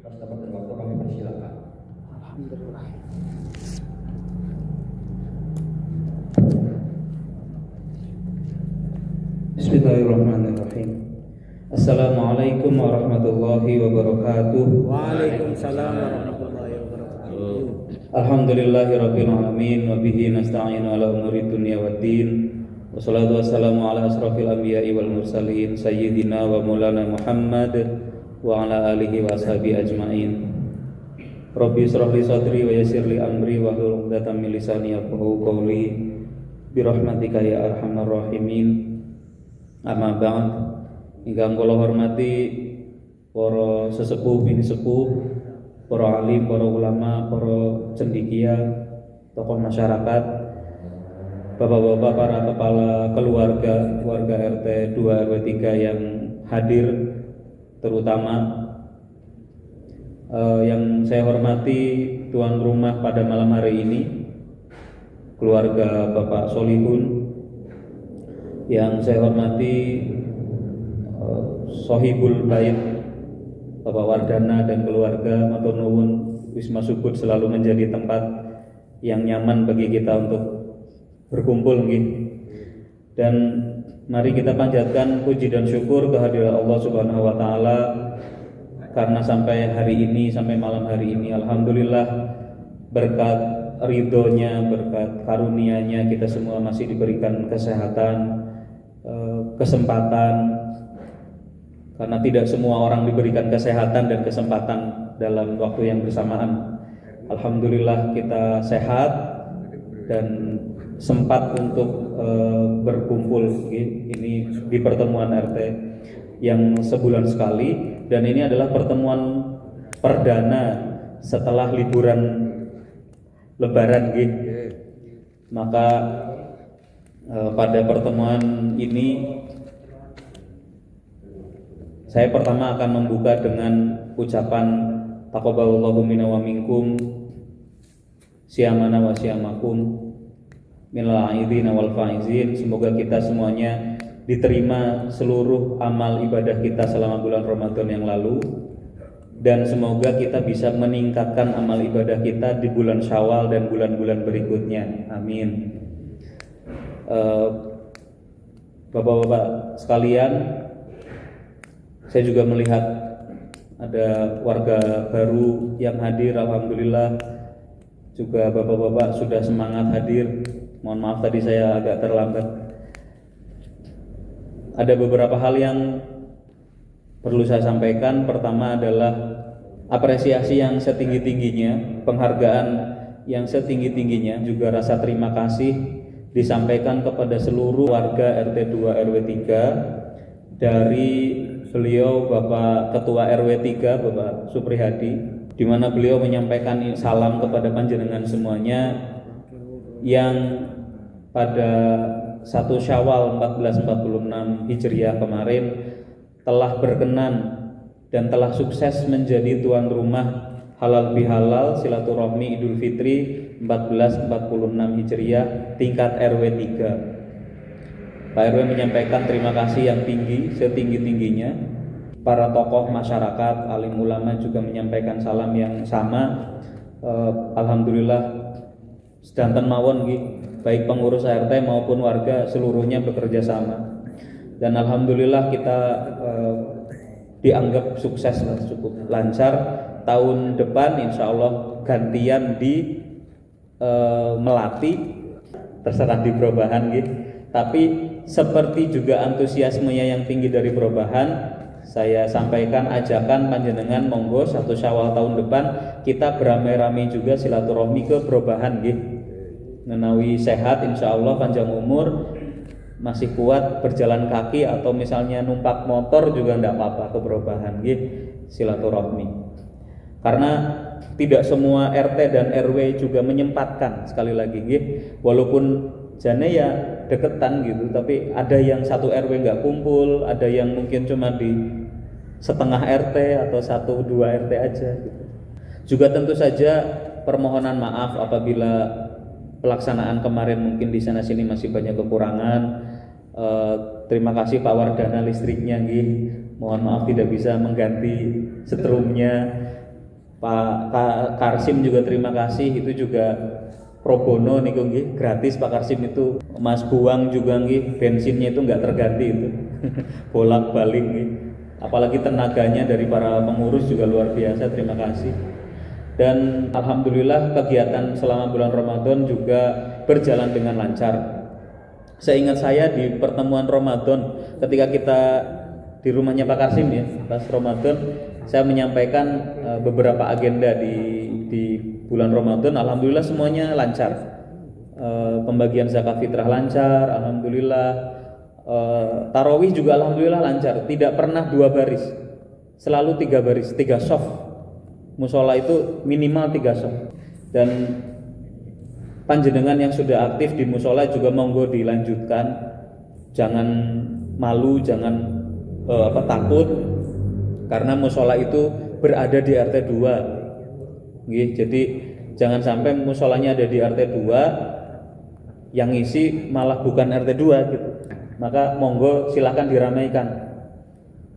Mendapatkan waktu kami persilakan. Alhamdulillah. Bismillahirrahmanirrahim. Assalamualaikum warahmatullahi wabarakatuh. Waalaikumsalam warahmatullahi wabarakatuh. Alhamdulillahirabbil alamin wa bihi nasta'inu ala umuri dunya waddin. Wassalatu wassalamu ala asrofil anbiya'i wal mursalin sayyidina wa maulana Muhammad wa ala alihi wa ashabihi ajmain. Rabbi israh li sadri wa yassir li amri wa hlul 'uqdatam min lisani yafqahu qawli bi rahmatika ya arhamar rahimin. Amma ba'd, ingkang kula hormati para sesepuh bini sepuh, para alim, para ulama, para cendekia, tokoh masyarakat, bapak-bapak, para kepala keluarga, warga RT 2 RW 3 yang hadir, terutama yang saya hormati tuan rumah pada malam hari ini, keluarga Bapak Solihun. Yang saya hormati Sohibul Bait Bapak Wardana dan keluarga, matur nuwun Wisma Subud selalu menjadi tempat yang nyaman bagi kita untuk berkumpul nggih. Dan mari kita panjatkan puji dan syukur kehadirat Allah Subhanahu wa taala karena sampai hari ini, sampai malam hari ini alhamdulillah berkat ridhonya, berkat karunia-Nya kita semua masih diberikan kesehatan, kesempatan, karena tidak semua orang diberikan kesehatan dan kesempatan dalam waktu yang bersamaan. Alhamdulillah kita sehat dan sempat untuk berkumpul ini di pertemuan RT yang sebulan sekali, dan ini adalah pertemuan perdana setelah liburan Lebaran gitu. Maka pada pertemuan ini saya pertama akan membuka dengan ucapan taqabbalallahu minna wa minkum siyamana wa siyamakum minal aidin wal faizin. Semoga kita semuanya diterima seluruh amal ibadah kita selama bulan Ramadan yang lalu, dan semoga kita bisa meningkatkan amal ibadah kita di bulan Syawal dan bulan-bulan berikutnya. Amin. Bapak-bapak sekalian, saya juga melihat ada warga baru yang hadir. Alhamdulillah juga bapak-bapak sudah semangat hadir. Mohon maaf tadi saya agak terlambat. Ada beberapa hal yang perlu saya sampaikan. Pertama adalah apresiasi yang setinggi-tingginya, penghargaan yang setinggi-tingginya, juga rasa terima kasih disampaikan kepada seluruh warga RT 2 RW 3 dari beliau Bapak Ketua RW 3 Bapak Suprihadi, di mana beliau menyampaikan salam kepada panjenengan semuanya yang pada 1 Syawal 1446 Hijriah kemarin telah berkenan dan telah sukses menjadi tuan rumah halal bihalal silaturahmi Idul Fitri 1446 Hijriah tingkat RW 3. Pak RW menyampaikan terima kasih yang tinggi, setinggi-tingginya. Para tokoh masyarakat, alim ulama juga menyampaikan salam yang sama. Alhamdulillah sedanten mawon nggih, baik pengurus RT maupun warga seluruhnya bekerja sama. Dan alhamdulillah kita dianggap sukses, cukup lancar. Tahun depan insya Allah gantian di Melati, terserah di Perubahan gitu. Tapi seperti juga antusiasmenya yang tinggi dari Perubahan, saya sampaikan ajakan panjenengan monggo 1 Syawal tahun depan kita beramai-ramai juga silaturahmi ke Perubahan gitu. Menawi sehat insya Allah, panjang umur, masih kuat berjalan kaki atau misalnya numpak motor juga enggak apa-apa ke Perubahan gitu, silaturahmi. Karena tidak semua RT dan RW juga menyempatkan, sekali lagi nggih, walaupun jane ya deketan gitu, tapi ada yang satu RW nggak kumpul, ada yang mungkin cuma di setengah RT atau 1-2 RT aja gitu. Juga tentu saja permohonan maaf apabila pelaksanaan kemarin mungkin di sana sini masih banyak kekurangan. Terima kasih Pak Wardana listriknya nggih, mohon maaf tidak bisa mengganti setrumnya. Karsim juga terima kasih, itu juga pro bono niku nggih, gratis Pak Karsim itu. Mas Buang juga nggih, bensinnya itu nggak terganti itu. Bolak-balik nggih. Apalagi tenaganya dari para pengurus juga luar biasa, terima kasih. Dan alhamdulillah kegiatan selama bulan Ramadan juga berjalan dengan lancar. Seingat saya di pertemuan Ramadan ketika kita di rumahnya Pak Karsim ya, pas Ramadan saya menyampaikan beberapa agenda di bulan Ramadan. Alhamdulillah semuanya lancar. Pembagian zakat fitrah lancar, alhamdulillah. Tarawih juga alhamdulillah lancar. Tidak pernah 2 baris, selalu 3 baris, 3 soft. Musola itu minimal 3 soft. Dan panjenengan yang sudah aktif di musola juga monggo dilanjutkan. Jangan malu, jangan takut, karena musola itu berada di RT 2. Jadi jangan sampai musolanya ada di RT 2, yang ngisi malah bukan RT 2 gitu. Maka monggo silakan diramaikan.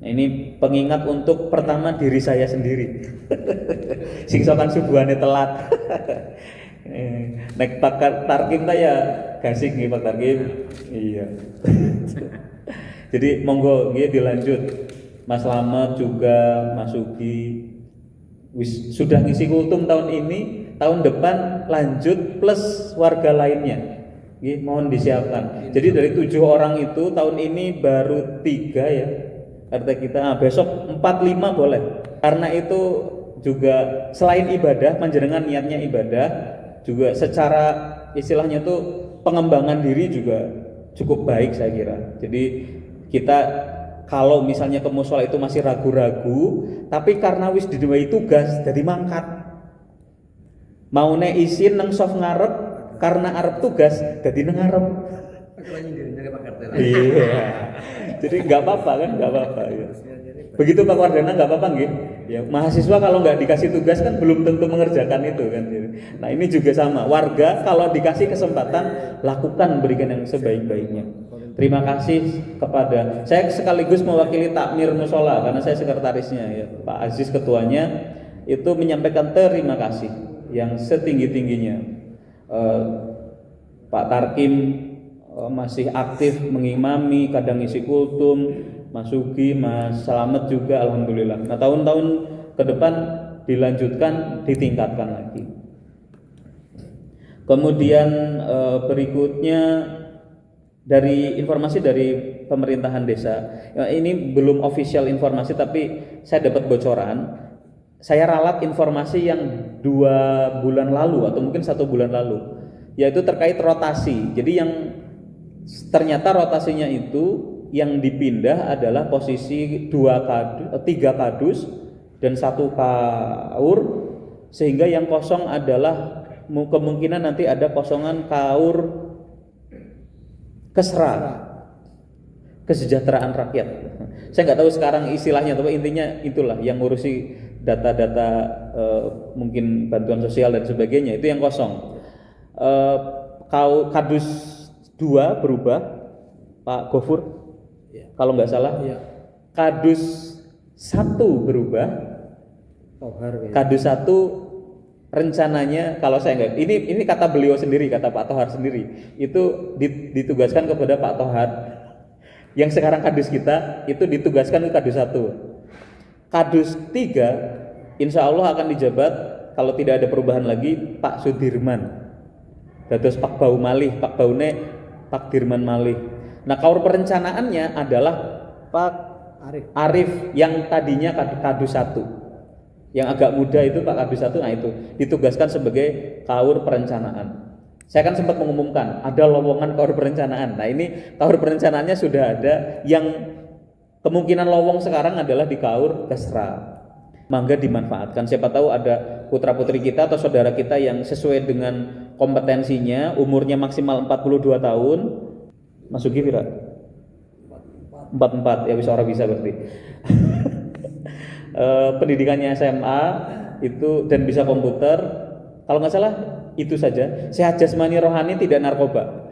Nah, ini pengingat untuk pertama diri saya sendiri. Sing sokan subuhane telat. Nek Pak Tarkim ta ya gasik nih Pak Tarkim. Iya. Jadi monggo nggih dilanjut. Mas Slamet juga, Mas Sugi sudah ngisi kultum tahun ini, tahun depan lanjut plus warga lainnya. Mohon disiapkan. Jadi dari 7 orang itu tahun ini baru 3 ya. RT kita besok 4-5 boleh. Karena itu juga selain ibadah, panjenengan niatnya ibadah, juga secara istilahnya tuh pengembangan diri juga cukup baik saya kira. Jadi kita kalau misalnya ke musola itu masih ragu-ragu, tapi karena wis diduwe tugas jadi mangkat. Maune isin nang soft ngarep karena arep tugas jadi nang ngarep. Iya. Jadi nggak apa-apa kan, nggak apa-apa ya. Begitu Pak Wardana nggak apa-apa nggih. Ya, mahasiswa kalau nggak dikasih tugas kan belum tentu mengerjakan itu kan. Nah ini juga sama. Warga kalau dikasih kesempatan lakukan, berikan yang sebaik-baiknya. Terima kasih kepada saya sekaligus mewakili takmir musola karena saya sekretarisnya ya. Pak Aziz ketuanya itu menyampaikan terima kasih yang setinggi-tingginya. Pak Tarkim masih aktif mengimami, kadang isi kultum, Mas Sugi, Mas Slamet juga alhamdulillah. Nah tahun-tahun ke depan dilanjutkan, ditingkatkan lagi. Kemudian berikutnya dari informasi dari pemerintahan desa, ini belum official informasi tapi saya dapat bocoran. Saya ralat informasi yang 2 bulan lalu atau mungkin 1 bulan lalu, yaitu terkait rotasi. Jadi yang ternyata rotasinya itu yang dipindah adalah posisi 3 kadus dan 1 kaur, sehingga yang kosong adalah kemungkinan nanti ada kosongan kaur kesra, kesejahteraan rakyat. Saya nggak tahu sekarang istilahnya, tapi intinya itulah yang ngurusi data-data mungkin bantuan sosial dan sebagainya, itu yang kosong. Kadus 2 berubah, Pak Gofur, kalau nggak salah. Kadus 1 berubah, kadus 1 rencananya kalau saya nggak, ini kata beliau sendiri, kata Pak Tohar sendiri, itu ditugaskan kepada Pak Tohar. Yang sekarang kadus kita itu ditugaskan ke kadus 1. Kadus 3 insya Allah akan dijabat kalau tidak ada perubahan lagi Pak Sudirman. Terus Pak Bau Malih, Pak Baune, Pak Dirman Malih. Nah kaur perencanaannya adalah Pak Arif yang tadinya kadus 1. Yang agak muda itu Pak kadus 1, nah itu ditugaskan sebagai kaur perencanaan. Saya kan sempat mengumumkan ada lowongan kaur perencanaan. Nah ini kaur perencanaannya sudah ada, yang kemungkinan lowong sekarang adalah di kaur kesra. Mangga dimanfaatkan. Siapa tahu ada putra-putri kita atau saudara kita yang sesuai dengan kompetensinya, umurnya maksimal 42 tahun. Mas Sugi pira? 44 ya, bisa orang bisa berarti. Pendidikannya SMA itu dan bisa komputer. Kalau nggak salah itu saja. Sehat jasmani rohani, tidak narkoba.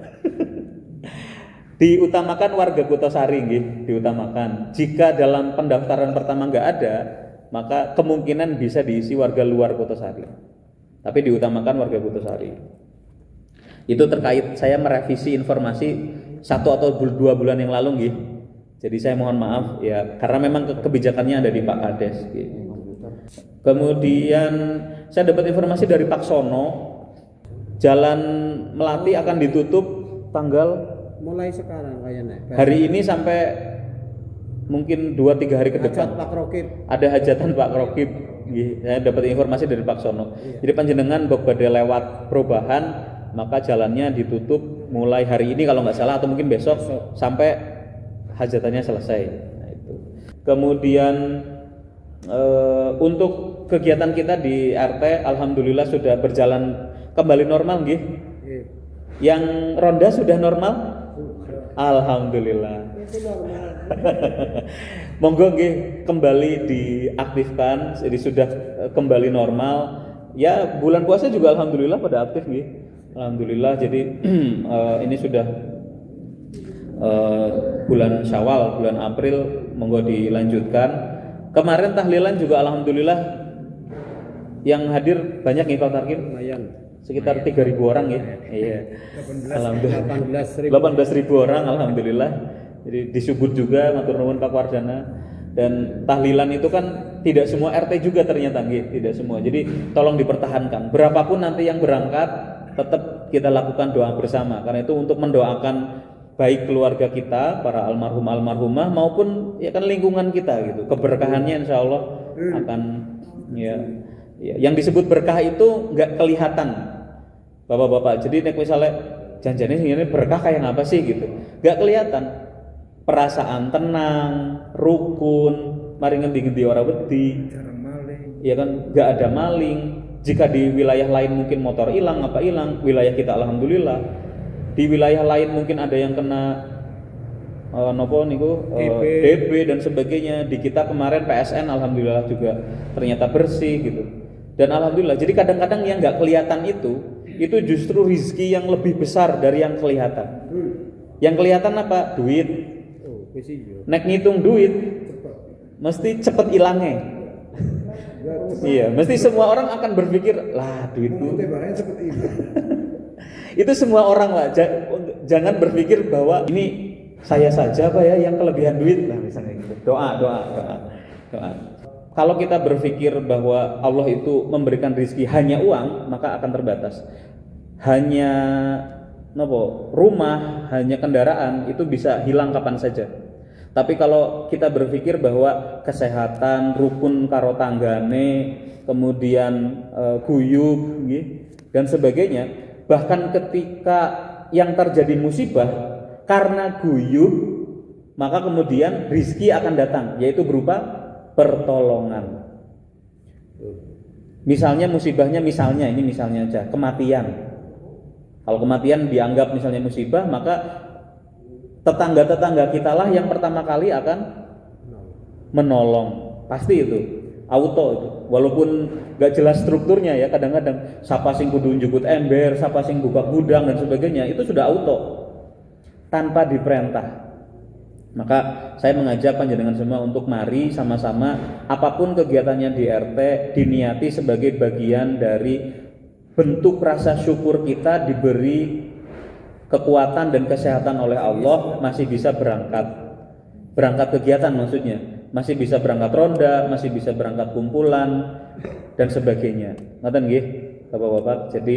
Diutamakan warga Kutosari nggih, diutamakan. Jika dalam pendaftaran pertama nggak ada, maka kemungkinan bisa diisi warga luar Kutosari. Tapi diutamakan warga Kutosari. Itu terkait saya merevisi informasi 1 atau 2 bulan yang lalu nggih. Jadi saya mohon maaf ya karena memang kebijakannya ada di Pak Kades gitu. Kemudian saya dapat informasi dari Pak Sono, Jalan Melati akan ditutup tanggal Mulai sekarang kayaknya. hari ini sampai mungkin 2-3 hari ke depan. Pak Rokib. Ada hajatan Pak Rokib. Saya dapat informasi dari Pak Sono. Jadi panjenengan pada lewat perubahan, maka jalannya ditutup mulai hari ini kalau nggak salah atau mungkin besok sampai hajatannya selesai. Nah, itu. Kemudian untuk kegiatan kita di RT, alhamdulillah sudah berjalan kembali normal, nggih. Yang ronda sudah normal? Alhamdulillah. Monggo nggih kembali diaktifkan, jadi sudah kembali normal. Ya bulan puasa juga alhamdulillah pada aktif nggih. Alhamdulillah. Jadi ini sudah bulan Syawal, bulan April, monggo dilanjutkan. Kemarin tahlilan juga alhamdulillah yang hadir banyak nih Pak Tarkim. Sekitar 3.000 orang ya. Iya. Alhamdulillah. 18.000 orang alhamdulillah. Jadi disebut juga matur nuwun Pak Wardana. Dan tahlilan itu kan tidak semua RT juga ternyata nggih, tidak semua. Jadi tolong dipertahankan. Berapapun nanti yang berangkat tetap kita lakukan doa bersama. Karena itu untuk mendoakan baik keluarga kita, para almarhum almarhumah maupun ya kan lingkungan kita gitu. Keberkahannya insyaallah akan ya. Yang disebut berkah itu nggak kelihatan. Bapak-bapak, jadi nek misalnya janjane ini berkah kayak apa sih gitu, nggak kelihatan. Perasaan tenang, rukun, mari ngendi-ngendi ora wedi, jarang maling, ya kan, nggak ada maling. Jika di wilayah lain mungkin motor hilang, apa hilang, wilayah kita alhamdulillah. Di wilayah lain mungkin ada yang kena DB dan sebagainya. Di kita kemarin PSN alhamdulillah juga ternyata bersih gitu. Dan alhamdulillah, jadi kadang-kadang yang nggak kelihatan itu justru rizki yang lebih besar dari yang kelihatan. Yang kelihatan apa? Duit. Nek ngitung duit, mesti cepet hilangnya. Iya, mesti semua orang akan berpikir, lah duitku. Itu semua orang lah. Jangan berpikir bahwa ini saya saja Pak ya yang kelebihan duit lah misalnya gitu. Doa. Kalau kita berpikir bahwa Allah itu memberikan rezeki hanya uang, maka akan terbatas. Hanya rumah, hanya kendaraan itu bisa hilang kapan saja. Tapi kalau kita berpikir bahwa kesehatan, rukun karo tanggane, kemudian guyub dan sebagainya, bahkan ketika yang terjadi musibah karena guyub, maka kemudian rezeki akan datang, yaitu berupa pertolongan. Misalnya musibahnya ini misalnya aja kematian. Kalau kematian dianggap misalnya musibah, maka tetangga-tetangga kita lah yang pertama kali akan menolong. Pasti itu auto itu. Walaupun gak jelas strukturnya ya, kadang-kadang siapa sing kudu njukut ember, siapa sing buka gudang dan sebagainya, itu sudah auto tanpa diperintah. Maka saya mengajak panjenengan semua untuk mari sama-sama apapun kegiatannya di RT diniati sebagai bagian dari bentuk rasa syukur kita diberi kekuatan dan kesehatan oleh Allah, masih bisa berangkat kegiatan maksudnya, masih bisa berangkat ronda, masih bisa berangkat kumpulan dan sebagainya. Ngoten nggih Bapak-bapak. Jadi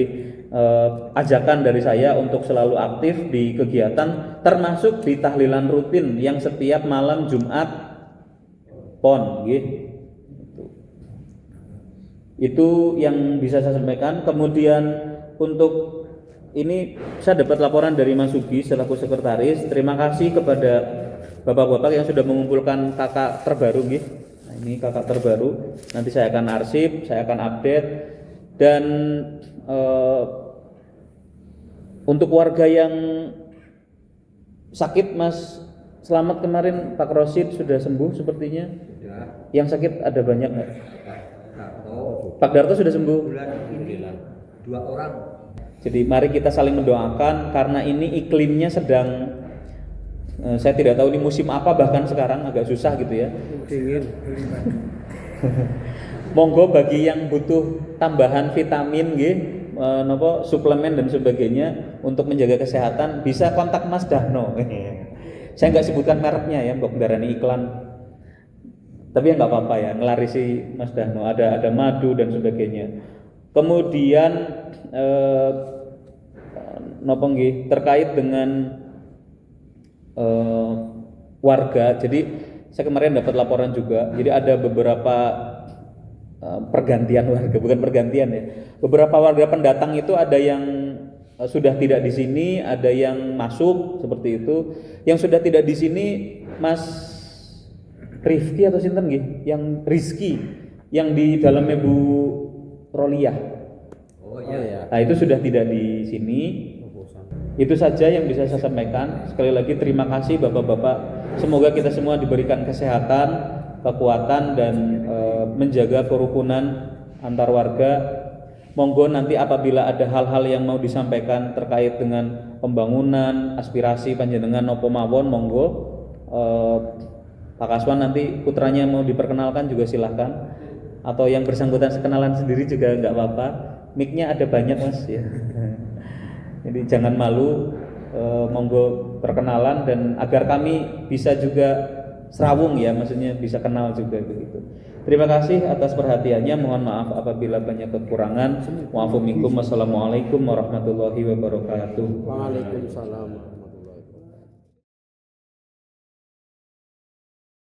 ajakan dari saya untuk selalu aktif di kegiatan, termasuk di tahlilan rutin yang setiap malam Jumat pon, itu yang bisa saya sampaikan. Kemudian untuk ini saya dapat laporan dari Mas Sugi selaku sekretaris. Terima kasih kepada bapak-bapak yang sudah mengumpulkan kakak terbaru, Nah, ini kakak terbaru. Nanti saya akan arsip, saya akan update. Dan untuk warga yang sakit, Mas Selamat kemarin Pak Rosid sudah sembuh sepertinya. Sudah. Yang sakit ada banyak nggak? Pak Darto sudah sembuh. Alhamdulillah. 2 orang. Jadi mari kita saling mendoakan karena ini iklimnya sedang saya tidak tahu ini musim apa, bahkan sekarang agak susah gitu ya. Dingin. Monggo bagi yang butuh tambahan vitamin nggih, napa suplemen dan sebagainya untuk menjaga kesehatan bisa kontak Mas Dahno. Saya nggak sebutkan mereknya ya, mbok ndarani iklan. Tapi ya nggak apa-apa ya, ngelarisi Mas Dahno. Ada madu dan sebagainya. Kemudian napa nggih terkait dengan warga. Jadi saya kemarin dapat laporan juga. Jadi ada beberapa pergantian warga, bukan pergantian ya. Beberapa warga pendatang itu ada yang sudah tidak di sini, ada yang masuk seperti itu. Yang sudah tidak di sini Mas Rifki atau sinten nggih? Yang Rizky yang di dalamnya Bu Roliah. Oh iya. Nah, itu sudah tidak di sini. Itu saja yang bisa saya sampaikan. Sekali lagi terima kasih Bapak-bapak. Semoga kita semua diberikan kesehatan, kekuatan dan menjaga kerukunan antar warga. Monggo nanti apabila ada hal-hal yang mau disampaikan terkait dengan pembangunan, aspirasi panjenengan nopo mawon, monggo Pak Kaswan nanti putranya mau diperkenalkan juga silahkan. Atau yang bersangkutan sekenalan sendiri juga enggak apa-apa. Mic-nya ada banyak Mas ya. Jadi jangan malu, monggo perkenalan dan agar kami bisa juga serawung ya, maksudnya bisa kenal juga begitu. Terima kasih atas perhatiannya. Mohon maaf apabila banyak kekurangan. Wa'afu minkum. Wassalamualaikum warahmatullahi wabarakatuh. Waalaikumsalam.